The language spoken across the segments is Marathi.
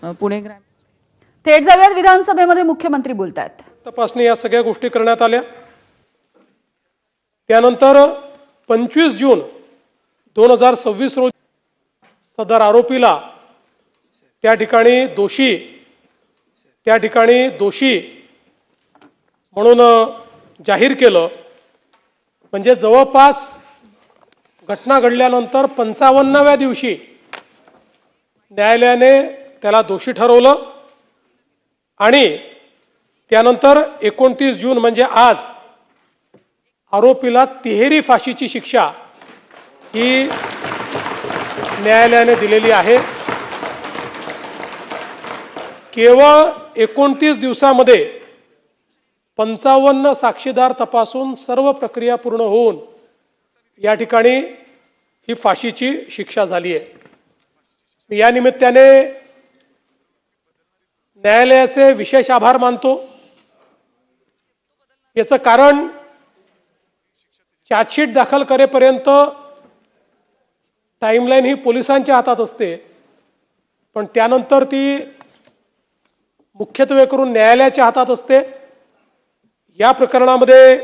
पुणे ग्रामीण थेट जाऊयात विधानसभेमध्ये मुख्यमंत्री बोलतात। तपासणी या सगळ्या गोष्टी करण्यात आल्या। त्यानंतर 25 जून 2026 रोजी सदर आरोपीला त्या ठिकाणी दोषी म्हणून जाहीर केलं। म्हणजे जवळपास घटना घडल्यानंतर 55व्या दिवशी न्यायालयाने त्याला दोषी ठरवलं आणि त्यानंतर 29 जून म्हणजे आज आरोपीला तिहेरी फाशीची शिक्षा ही न्यायालयाने दिलेली आहे। केवळ 29 दिवसामध्ये 55 साक्षीदार तपासून सर्व प्रक्रिया पूर्ण होऊन या ठिकाणी ही फाशीची शिक्षा झाली आहे। या निमित्ताने न्यायालयाचे विशेष आभार मानतो। याचं कारण चार्जशीट दाखल करेपर्यंत टाइमलाईन ही पोलिसांच्या हातात असते, पण त्यानंतर ती मुख्यत्वे करून न्यायालयाच्या हातात असते। या प्रकरणामध्ये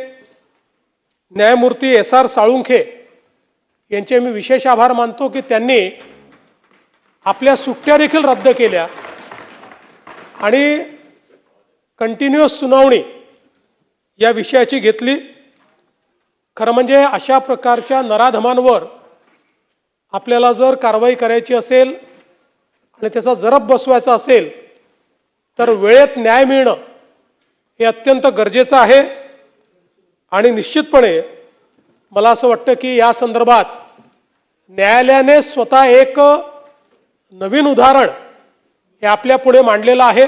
न्यायमूर्ती SR साळुंखे यांचे मी विशेष आभार मानतो की त्यांनी आपल्या सुट्ट्या देखील रद्द केल्या आणि कंटिन्युअस सुनावणी या विषयाची घेतली। खरं म्हणजे अशा प्रकारच्या नराधमांवर आपल्याला जर कारवाई करायची असेल आणि त्याचा जरब बसवायचा असेल तर वेळेत न्याय मिळणं हे अत्यंत गरजेचं आहे। आणि निश्चितपणे मला असं वाटतं की या संदर्भात न्यायालयाने स्वतः एक नवीन उदाहरण हे आपल्या पुढे मांडलेलं आहे।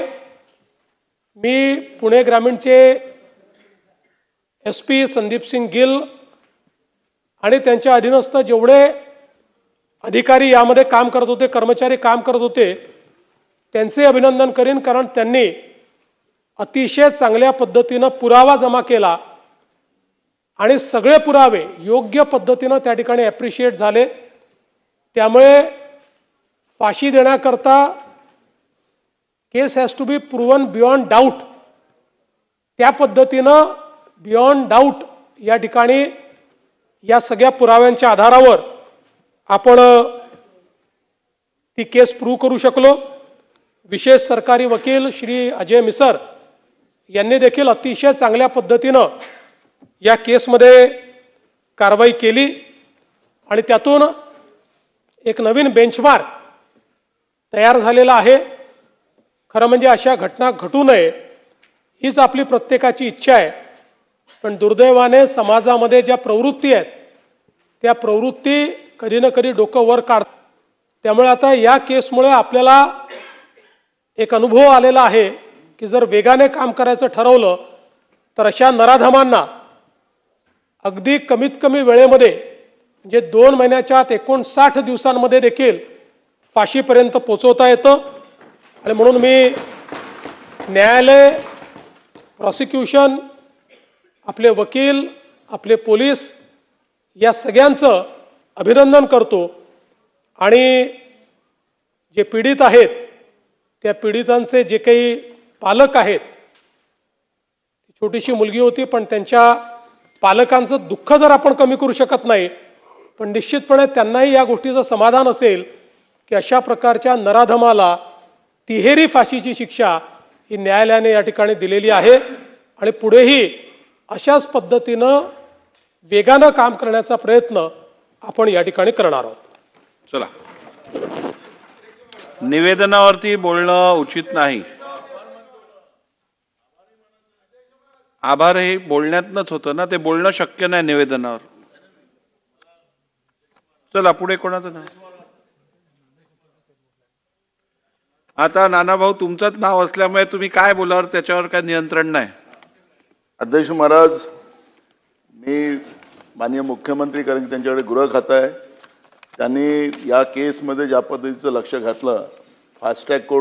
मी पुणे ग्रामीणचे SP संदीप सिंग गिल आणि त्यांच्या अधीनस्थ जेवढे अधिकारी यामध्ये काम करत होते, कर्मचारी काम करत होते, त्यांचे अभिनंदन करीन, कारण त्यांनी अतिशय चांगल्या पद्धतीनं पुरावा जमा केला आणि सगळे पुरावे योग्य पद्धतीनं त्या ठिकाणी ॲप्रिशिएट झाले। त्यामुळे फाशी देण्याकरता case has to be proven beyond doubt, त्या पद्धतीनं बियॉन्ड डाऊट या ठिकाणी या सगळ्या पुराव्यांच्या आधारावर आपण ती केस प्रूव्ह करू शकलो। विशेष सरकारी वकील श्री अजय मिसर यांनी देखील अतिशय चांगल्या पद्धतीनं या केसमध्ये कारवाई केली आणि त्यातून एक नवीन बेंचमार्क तयार झालेला आहे। खरं म्हणजे अशा घटना घटू नये हीच आपली प्रत्येकाची इच्छा आहे, पण दुर्दैवाने समाजामध्ये ज्या प्रवृत्ती आहेत त्या प्रवृत्ती कधी ना कधी डोकं वर काढतात। त्यामुळे आता या केसमुळे आपल्याला एक अनुभव आलेला आहे की जर वेगाने काम करायचं ठरवलं तर अशा नराधमांना अगदी कमीत कमी वेळेमध्ये म्हणजे 2 महिन्याच्या आत 59 दिवसांमध्ये देखील फाशीपर्यंत पोहोचवता येतं। आणि म्हणून मी न्यायालय, प्रॉसिक्युशन, आपले वकील, आपले पोलीस या सगळ्यांचं अभिनंदन करतो आणि जे पीडित आहेत त्या पीडितांचे जे काही पालक आहेत, छोटीशी मुलगी होती, पण त्यांच्या पालकांचं दुःख जर आपण कमी करू शकत नाही, पण निश्चितपणे त्यांनाही या गोष्टीचं समाधान असेल की अशा प्रकारच्या नराधमाला तिहेरी फाशीची शिक्षा ही न्यायालयाने या ठिकाणी दिलेली आहे आणि पुढेही अशाच पद्धतीनं वेगानं काम करण्याचा प्रयत्न आपण या ठिकाणी करणार आहोत। चला, निवेदनावरती बोलणं उचित नाही। आभार हे बोलण्यातनंच होतं ना, ते बोलणं शक्य नाही निवेदनावर। चला पुढे कोणाचं नाव? आता नानाभाऊ तुमचंच नाव असल्यामुळे तुम्ही काय बोलावर त्याच्यावर काय नियंत्रण नाही। अध्यक्ष महाराज, मी माननीय मुख्यमंत्री, कारण की त्यांच्याकडे गृह खातं आहे, त्यांनी या केसमध्ये ज्या पद्धतीचं लक्ष घातलं, फास्ट ट्रॅक कोर्ट